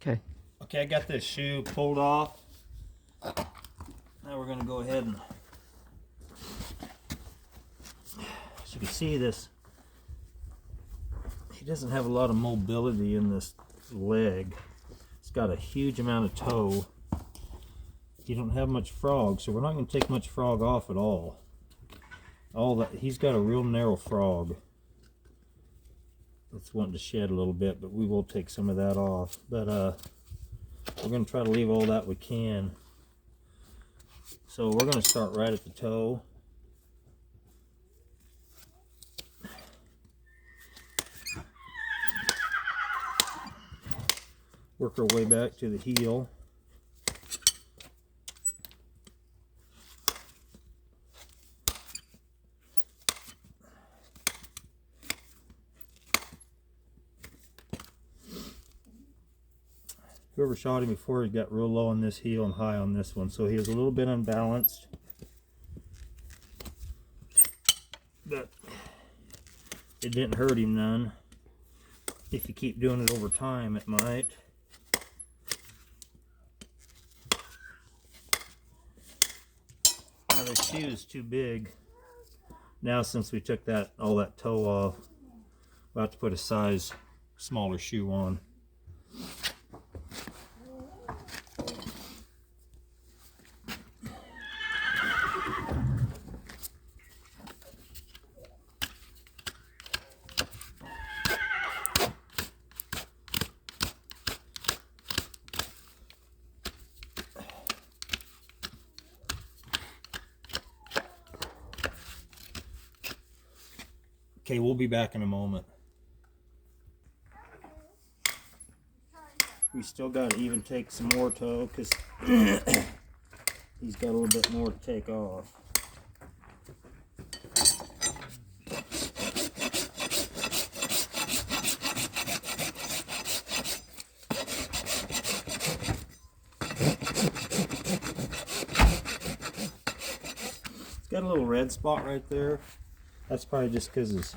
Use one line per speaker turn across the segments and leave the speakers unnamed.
Okay.
Okay, I got this shoe pulled off. Now we're going to go ahead and, as you can see, this, he doesn't have a lot of mobility in this leg. It's got a huge amount of toe. You don't have much frog, so we're not going to take much frog off at all. He's got a real narrow frog that's wanting to shed a little bit, but we will take some of that off. But we're going to try to leave all that we can. So we're going to start right at the toe. Work our way back to the heel. Whoever shot him before, he got real low on this heel and high on this one, so he was a little bit unbalanced. But it didn't hurt him none. If you keep doing it over time, it might. Now the shoe is too big. Now since we took all that toe off, we'll have to put a size smaller shoe on. Okay, we'll be back in a moment. We still got to even take some more toe because he's got a little bit more to take off. It's got a little red spot right there. That's probably just because his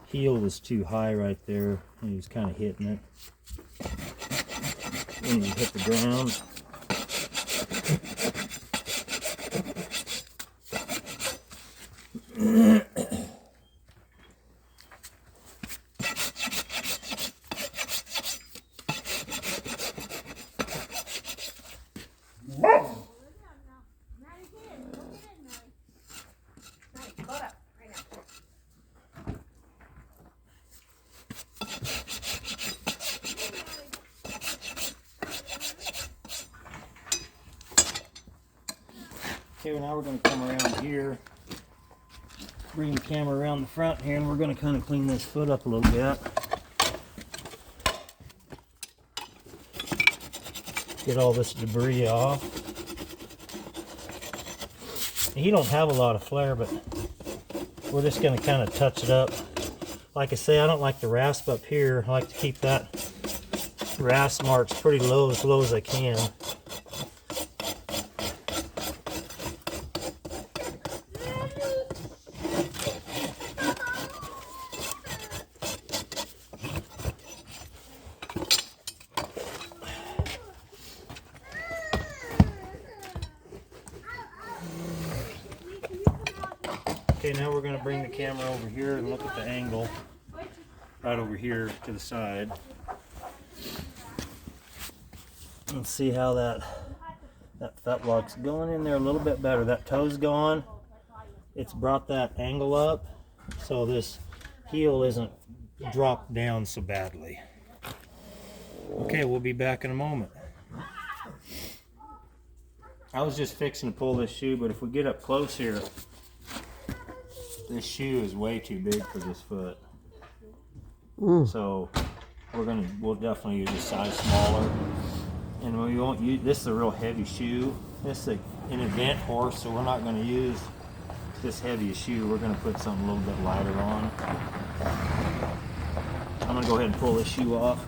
heel was too high right there and he was kind of hitting it. When you hit the ground. Okay, well now we're going to come around here, bring the camera around the front here, and we're going to kind of clean this foot up a little bit. Get all this debris off. He don't have a lot of flare, but we're just going to kind of touch it up. Like I say, I don't like the rasp up here. I like to keep that rasp marks pretty low as I can. Okay, now we're going to bring the camera over here and look at the angle right over here to the side. And see how that fetlock's going in there a little bit better. That toe's gone. It's brought that angle up so this heel isn't dropped down so badly. Okay, we'll be back in a moment. I was just fixing to pull this shoe, but if we get up close here, this shoe is way too big for this foot. So we'll definitely use a size smaller. And we won't use, this is a real heavy shoe. This is an event horse, so we're not going to use this heavy a shoe. We're going to put something a little bit lighter on. I'm going to go ahead and pull this shoe off.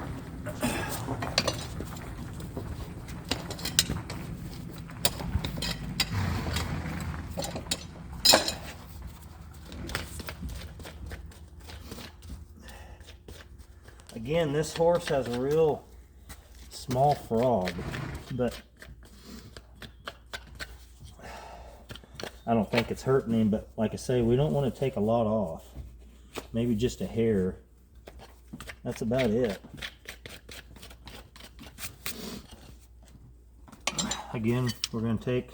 Again, this horse has a real small frog, but I don't think it's hurting him. But like I say, we don't want to take a lot off. Maybe just a hair. That's about it. Again, we're going to take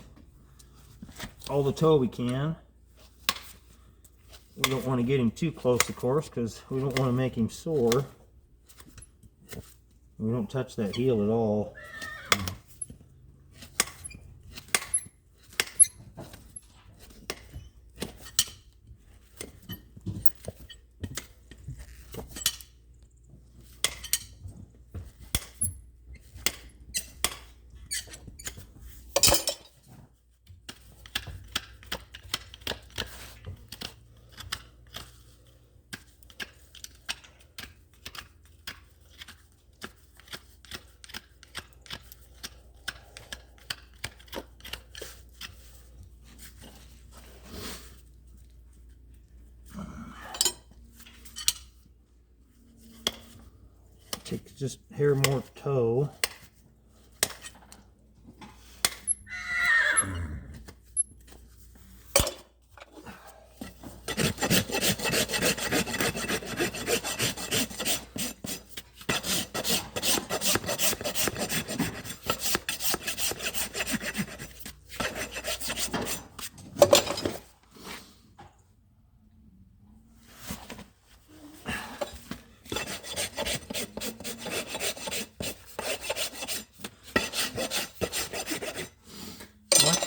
all the toe we can. We don't want to get him too close, of course, because we don't want to make him sore. We don't touch that heel at all. Take just hair more toe.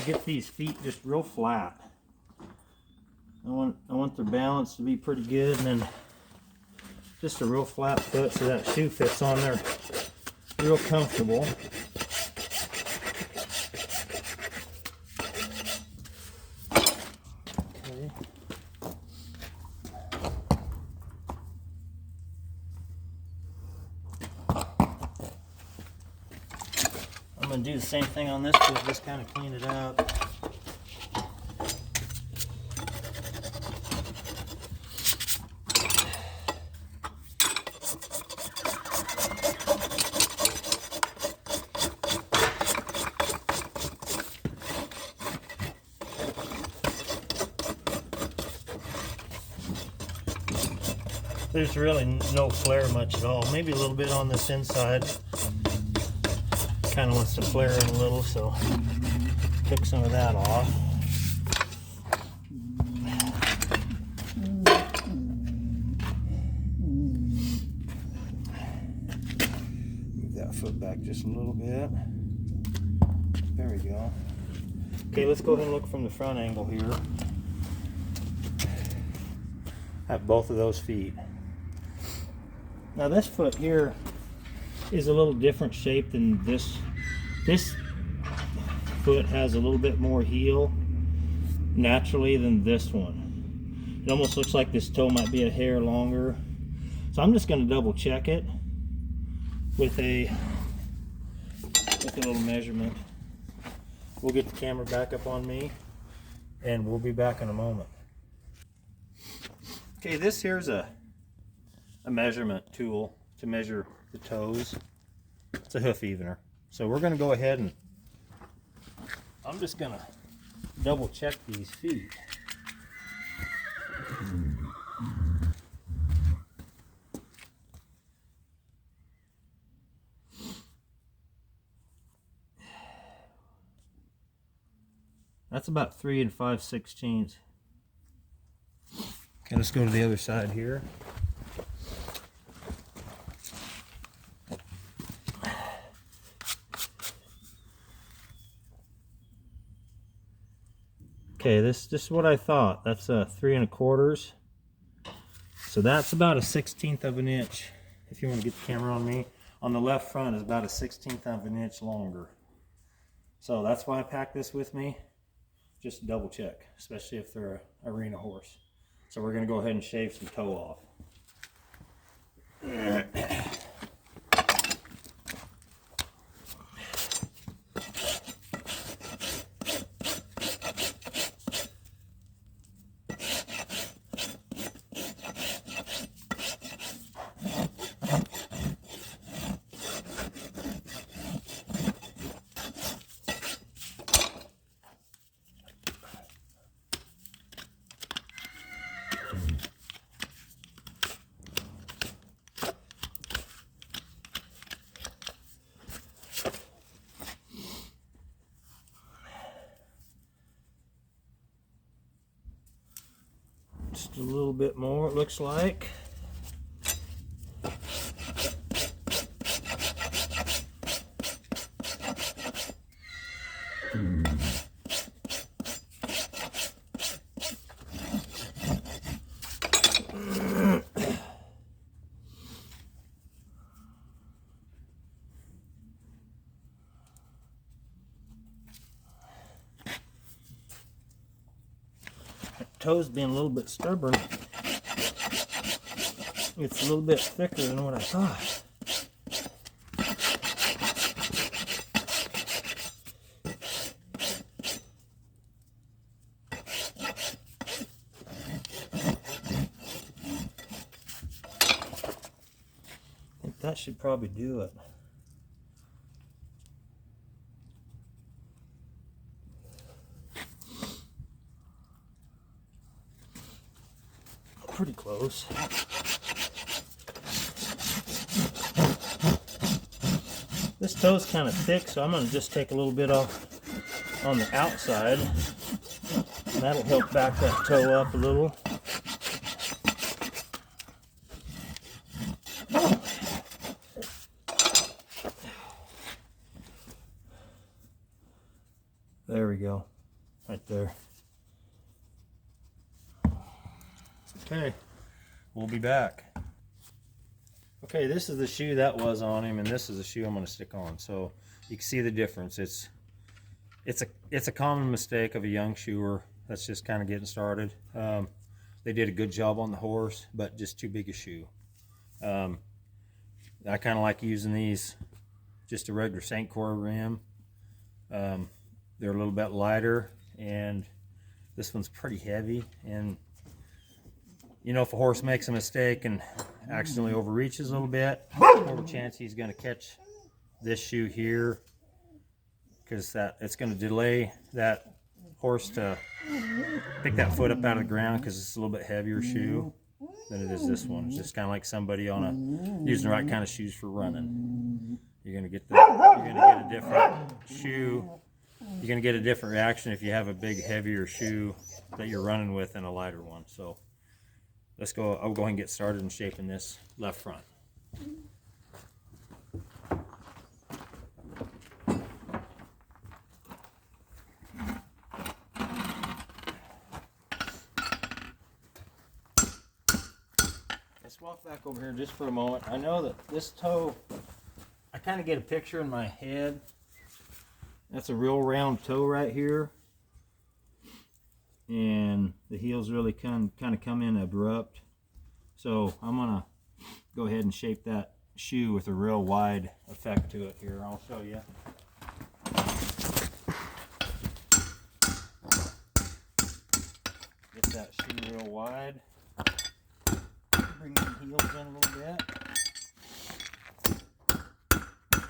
Get these feet just real flat. I want their balance to be pretty good, and then just a real flat foot so that shoe fits on there real comfortable. Okay. I'm going to do the same thing on this foot, just kind of clean it up. There's really no flare much at all. Maybe a little bit on this inside. Kind of wants to flare in a little, so pick some of that off. Move that foot back just a little bit. There we go. Okay, let's go ahead and look from the front angle here at both of those feet. Now this foot here is a little different shape than this. This foot has a little bit more heel naturally than this one. It almost looks like this toe might be a hair longer. So I'm just going to double check it with a little measurement. We'll get the camera back up on me and we'll be back in a moment. Okay, this here's a measurement tool to measure the toes. It's a hoof evener. So we're going to go ahead and I'm just going to double check these feet. That's about 3 5/16. Okay, let's go to the other side here. Okay, this is what I thought. That's 3 1/4. So that's about a 1/16 of an inch. If you want to get the camera on me, on the left front is about a 1/16 of an inch longer. So that's why I packed this with me. Just double check, especially if they're a arena horse. So we're going to go ahead and shave some toe off. Just a little bit more, it looks like. Toe's being a little bit stubborn. It's a little bit thicker than what I thought. I think that should probably do it. Pretty close. This toe's kind of thick, so I'm going to just take a little bit off on the outside. And that'll help back that toe up a little. There we go. Right there. Okay, we'll be back. Okay, this is the shoe that was on him, and this is the shoe I'm going to stick on. So you can see the difference. It's a common mistake of a young shoer that's just kind of getting started. They did a good job on the horse, but just too big a shoe. I kind of like using these, just a regular St. Croix rim. They're a little bit lighter, and this one's pretty heavy. And you know, if a horse makes a mistake and accidentally overreaches a little bit, more of a chance he's going to catch this shoe here, because it's going to delay that horse to pick that foot up out of the ground, because it's a little bit heavier shoe than it is this one. It's just kind of like somebody using the right kind of shoes for running. You're going to get a different shoe. You're going to get a different reaction if you have a big, heavier shoe that you're running with than a lighter one. So let's go. I'll go ahead and get started in shaping this left front. Let's walk back over here just for a moment. I know that this toe, I kind of get a picture in my head. That's a real round toe right here. And the heels really kind of come in abrupt. So I'm gonna go ahead and shape that shoe with a real wide effect to it here. I'll show you. Get that shoe real wide. Bring the heels in a little bit.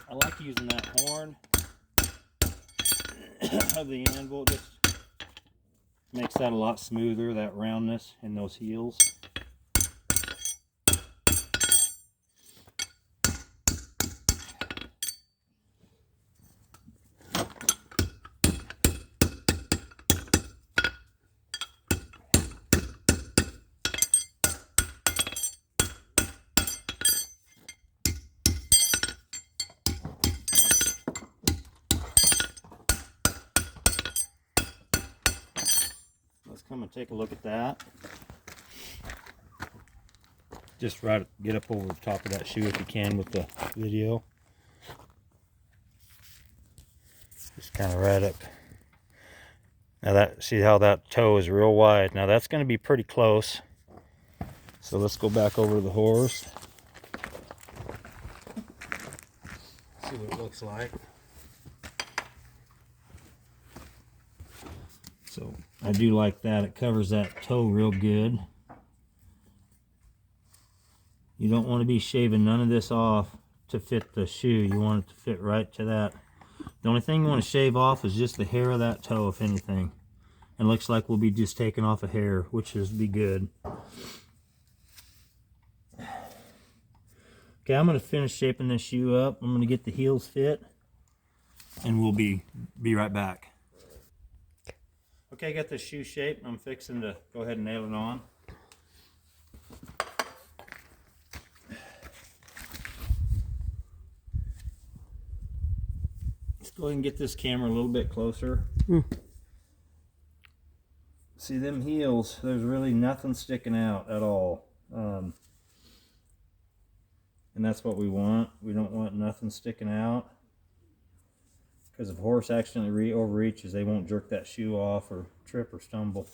I like using that horn of the anvil. Just makes that a lot smoother, that roundness in those heels. Let's come and take a look at that. Just get up over the top of that shoe if you can with the video. Just kind of right up. Now see how that toe is real wide. Now that's going to be pretty close. So let's go back over to the horse. See what it looks like. So I do like that. It covers that toe real good. You don't want to be shaving none of this off to fit the shoe. You want it to fit right to that. The only thing you want to shave off is just the hair of that toe, if anything. And it looks like we'll be just taking off a hair, which is be good. Okay, I'm going to finish shaping this shoe up. I'm going to get the heels fit, and we'll be right back. Okay, I got this shoe shaped. I'm fixing to go ahead and nail it on. Let's go ahead and get this camera a little bit closer. See them heels, there's really nothing sticking out at all. And that's what we want. We don't want nothing sticking out. Because if a horse accidentally overreaches, they won't jerk that shoe off or trip or stumble.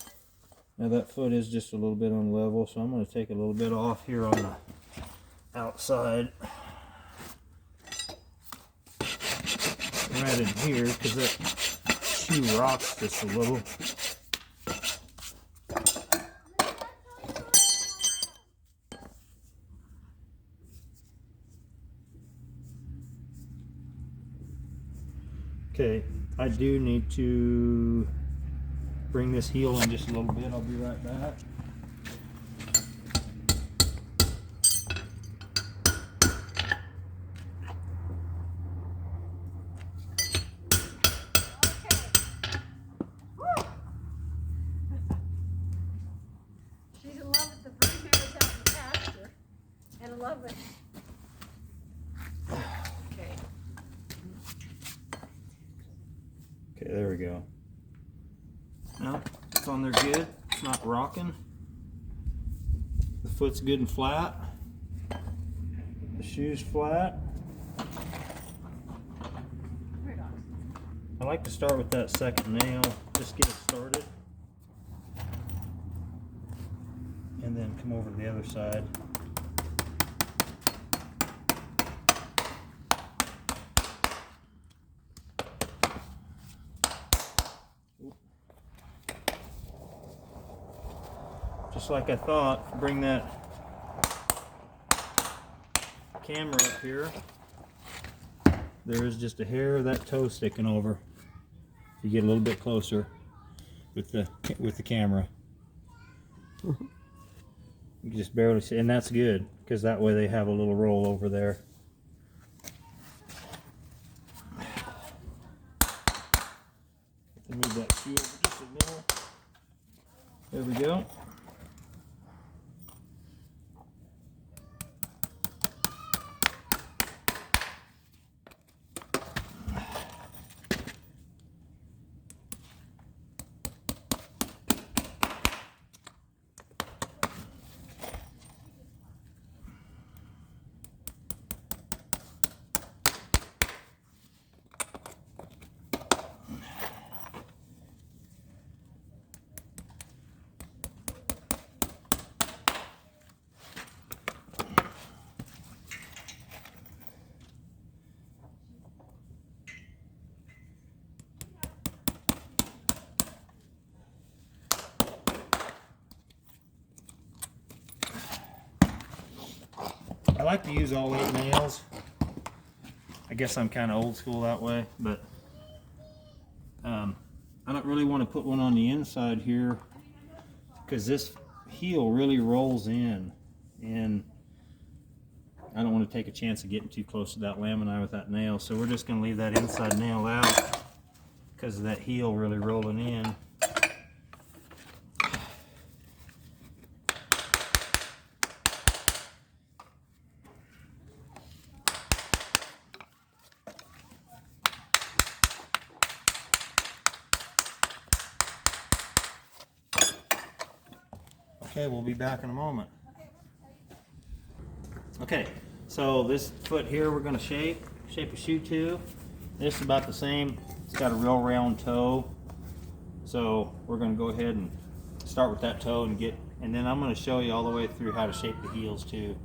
Now that foot is just a little bit unlevel, so I'm going to take a little bit off here on the outside. Right in here, because that shoe rocks just a little. Okay, I do need to bring this heel in just a little bit. I'll be right back.
She's in love with the brood mares out in the pasture, and in love with. Okay.
Okay, there we go. Now, it's on there good. It's not rocking. The foot's good and flat. The shoe's flat. I like to start with that second nail, just get it started. And then come over to the other side. Just like I thought, bring that camera up here. There is just a hair of that toe sticking over. If you get a little bit closer with the camera. You can just barely see, and that's good, because that way they have a little roll over there. Move that shoe over just a little. There we go. I like to use all 8 nails. I guess I'm kind of old school that way, but I don't really want to put one on the inside here because this heel really rolls in, and I don't want to take a chance of getting too close to that lamini with that nail. So we're just going to leave that inside nail out because of that heel really rolling in. Okay, we'll be back in a moment. Okay, so this foot here we're going to shape a shoe to. This is about the same. It's got a real round toe. So we're going to go ahead and start with that toe and then I'm going to show you all the way through how to shape the heels too.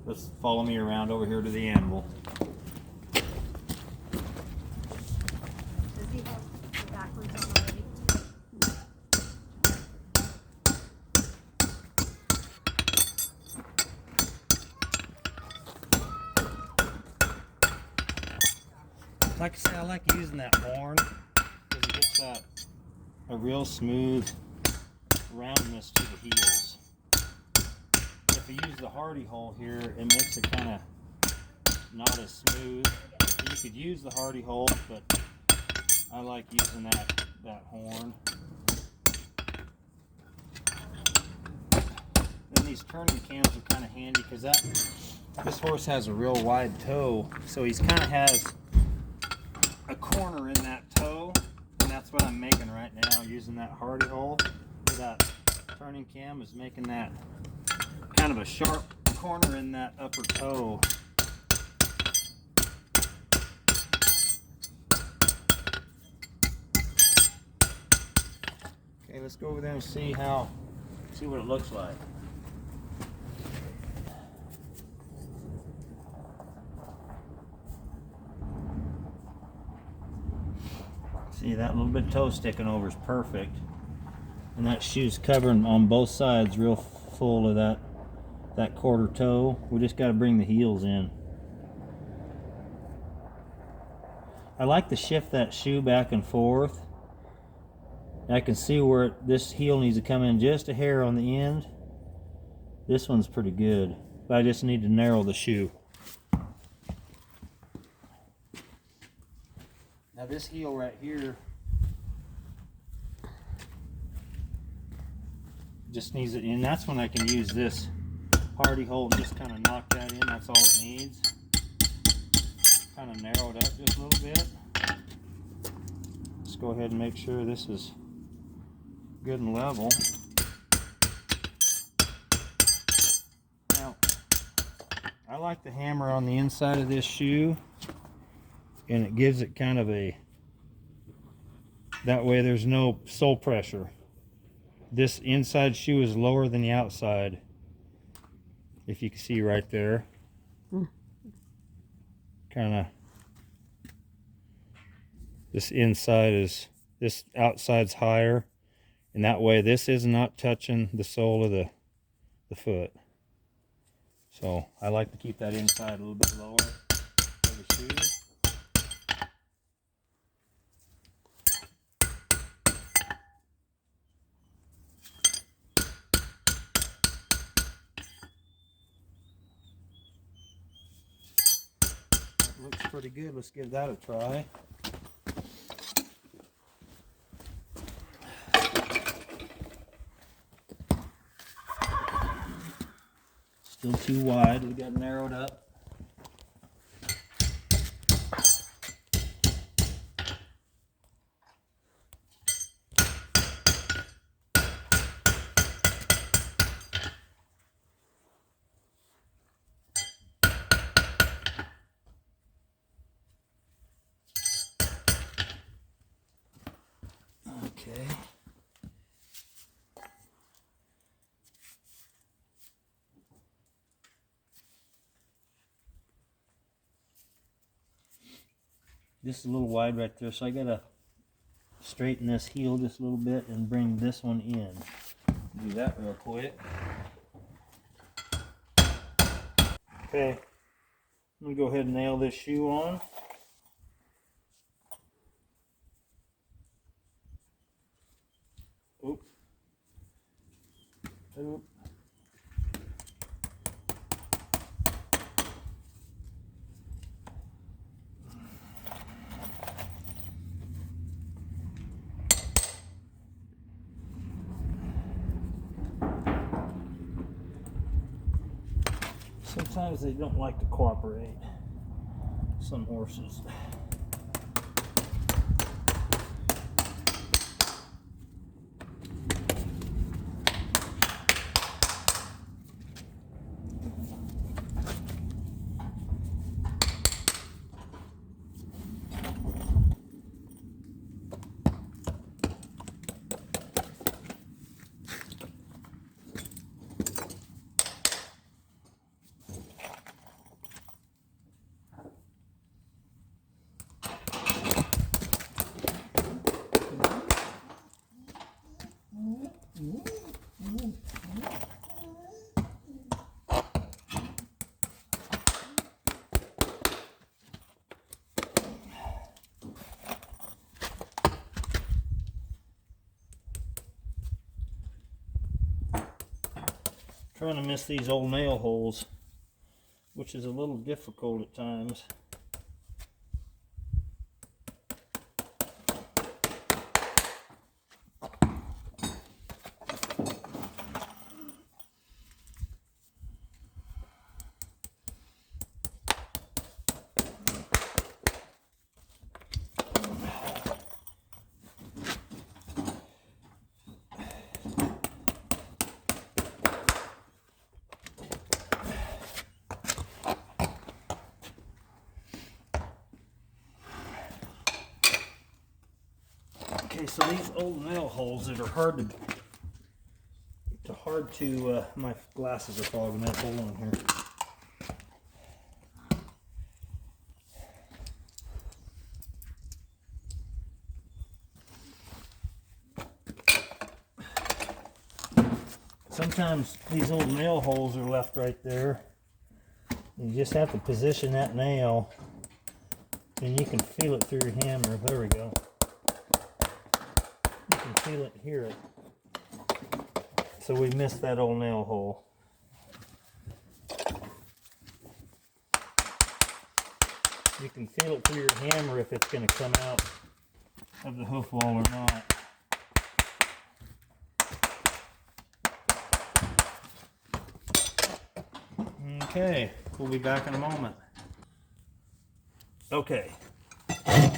Let's follow me around over here to the animal.
Does he have the backwards on already?
Like I said, I like using that horn because it gets a real smooth roundness to the heels. If you use the Hardy hole here, it makes it kind of not as smooth. You could use the Hardy hole, but I like using that horn. Then these turning cams are kind of handy because this horse has a real wide toe, so he's kind of has a corner in that toe, and that's what I'm making right now, using that Hardy hole for that turning cam, is making that kind of a sharp corner in that upper toe. Okay, let's go over there and see what it looks like. See, that little bit of toe sticking over is perfect. And that shoe's covering on both sides real full of that quarter toe. We just got to bring the heels in. I like to shift that shoe back and forth. I can see where this heel needs to come in just a hair on the end. This one's pretty good, but I just need to narrow the shoe. Now this heel right here just needs it, and that's when I can use this Hardy hole and just kind of knock that in. That's all it needs. Kind of narrow it up just a little bit. Let's go ahead and make sure this is good and level. Now, I like the hammer on the inside of this shoe, and it gives it kind of that way there's no sole pressure. This inside shoe is lower than the outside, if you can see right there. Kind of, this outside's higher, and that way this is not touching the sole of the foot. So I like to keep that inside a little bit lower for the shoe. Looks pretty good. Let's give that a try. Still too wide. We got narrowed up. Okay. This is a little wide right there, so I gotta straighten this heel just a little bit and bring this one in. Do that real quick. Okay, I'm gonna go ahead and nail this shoe on. Oop. Oop. Sometimes they don't like to cooperate, some horses. Trying to miss these old nail holes, which is a little difficult at times. Okay, so these old nail holes that are hard to my glasses are fogging up. Hold on here. Sometimes these old nail holes are left right there. You just have to position that nail and you can feel it through your hammer. There we go. You can feel it, hear it. So we missed that old nail hole. You can feel it through your hammer if it's going to come out of the hoof wall or not. Okay, we'll be back in a moment. Okay, I'm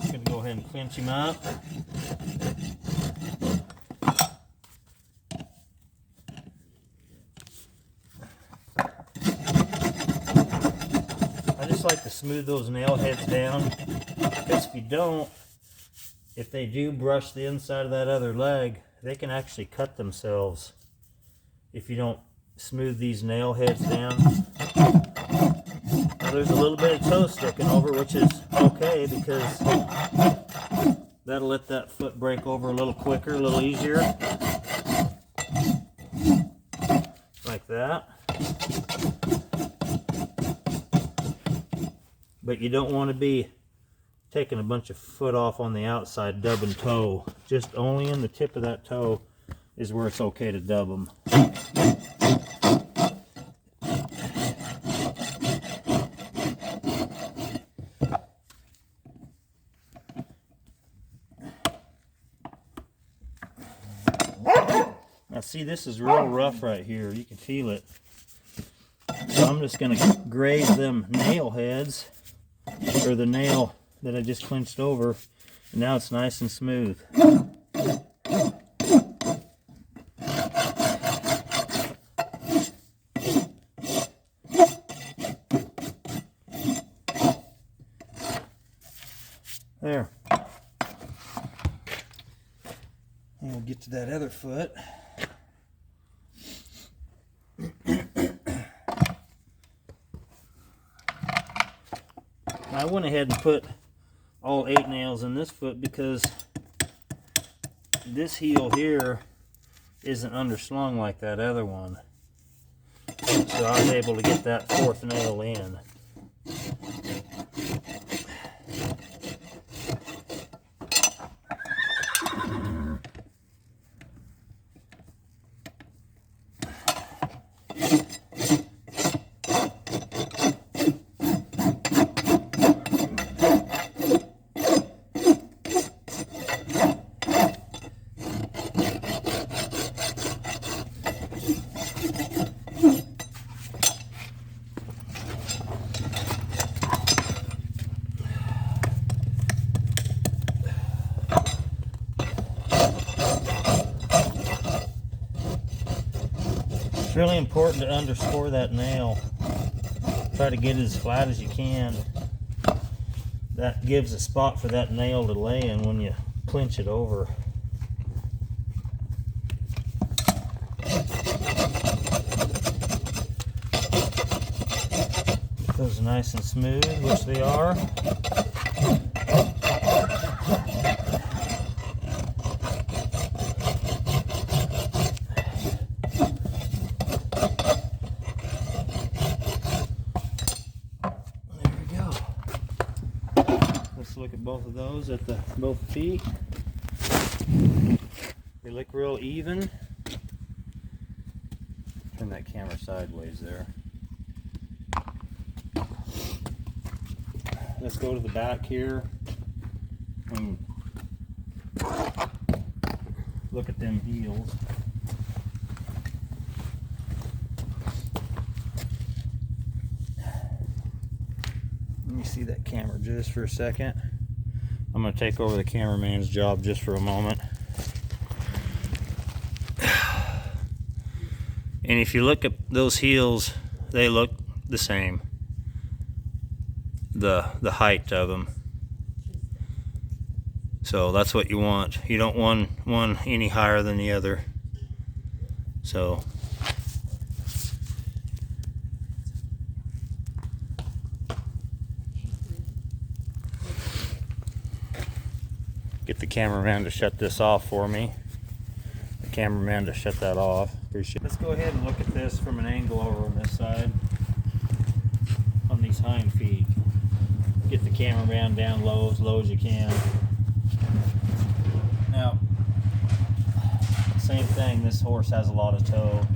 gonna go ahead and clinch him up. I just like to smooth those nail heads down, because if you don't, if they do brush the inside of that other leg, they can actually cut themselves if you don't smooth these nail heads down. Now there's a little bit of toe sticking over, which is okay because that'll let that foot break over a little quicker, a little easier. Like that. But you don't want to be taking a bunch of foot off on the outside, dubbing toe. Just only in the tip of that toe is where it's okay to dub them. Now see, this is real rough right here. You can feel it. So I'm just going to graze them nail heads, or the nail that I just clinched over, and now it's nice and smooth. There. And we'll get to that other foot. I went ahead and put all 8 nails in this foot because this heel here isn't underslung like that other one. So I was able to get that 4th nail in. It's really important to underscore that nail. Try to get it as flat as you can. That gives a spot for that nail to lay in when you clinch it over. Get those nice and smooth, which they are. Let's look at both of those at both feet. They look real even. Turn that camera sideways there. Let's go to the back here and look at them heels. Let me see that camera just for a second. I'm going to take over the cameraman's job just for a moment. And if you look at those heels, they look the same. The height of them. So that's what you want. You don't want one any higher than the other. So get the cameraman to shut this off for me. The cameraman to shut that off. Appreciate it. Let's go ahead and look at this from an angle over on this side. On these hind feet. Get the cameraman down low as you can. Now, same thing, this horse has a lot of toe.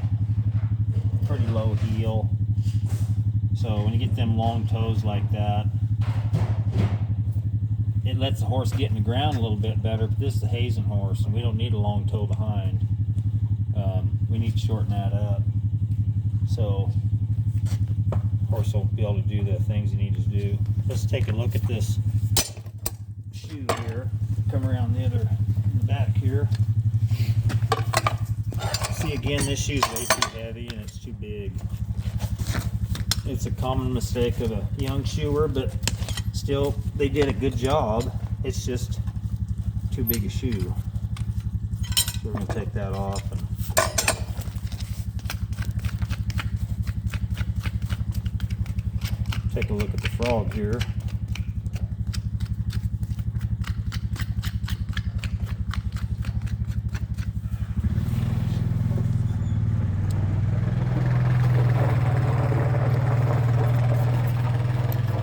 Pretty low heel. So when you get them long toes like that, it lets the horse get in the ground a little bit better, but this is a hazing horse and we don't need a long toe behind. We need to shorten that up. So horse will be able to do the things he needs to do. Let's take a look at this shoe here. Come around the back here. See again, this shoe's way too heavy and it's too big. It's a common mistake of a young shoer, but still they did a good job. It's just too big a shoe. So we're going to take that off and take a look at the frog here.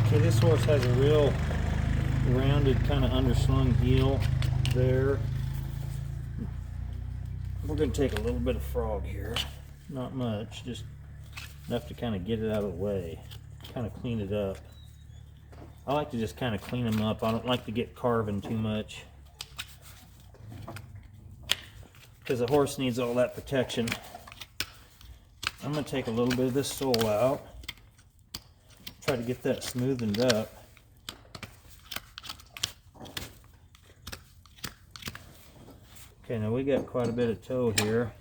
Okay, this horse has a real rounded kind of underslung heel there. We're going to take a little bit of frog here. Not much, just enough to kind of get it out of the way. Kind of clean it up. I like to just kind of clean them up. I don't like to get carving too much because the horse needs all that protection. I'm going to take a little bit of this sole out. Try to get that smoothened up. Okay, now we got quite a bit of toe here.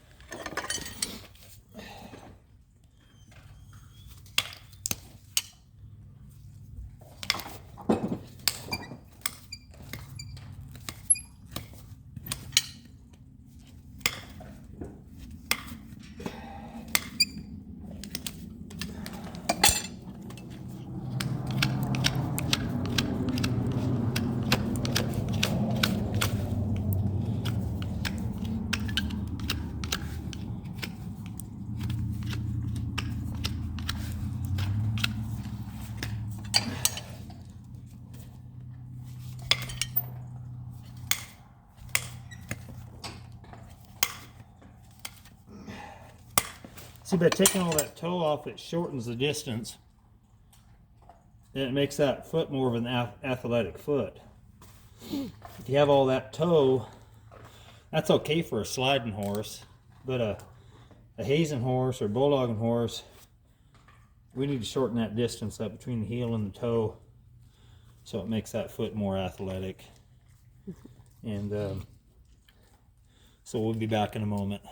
See, by taking all that toe off, it shortens the distance. And it makes that foot more of an athletic foot. If you have all that toe, that's okay for a sliding horse. But a hazing horse or bulldogging horse, we need to shorten that distance up between the heel and the toe so it makes that foot more athletic. And so we'll be back in a moment.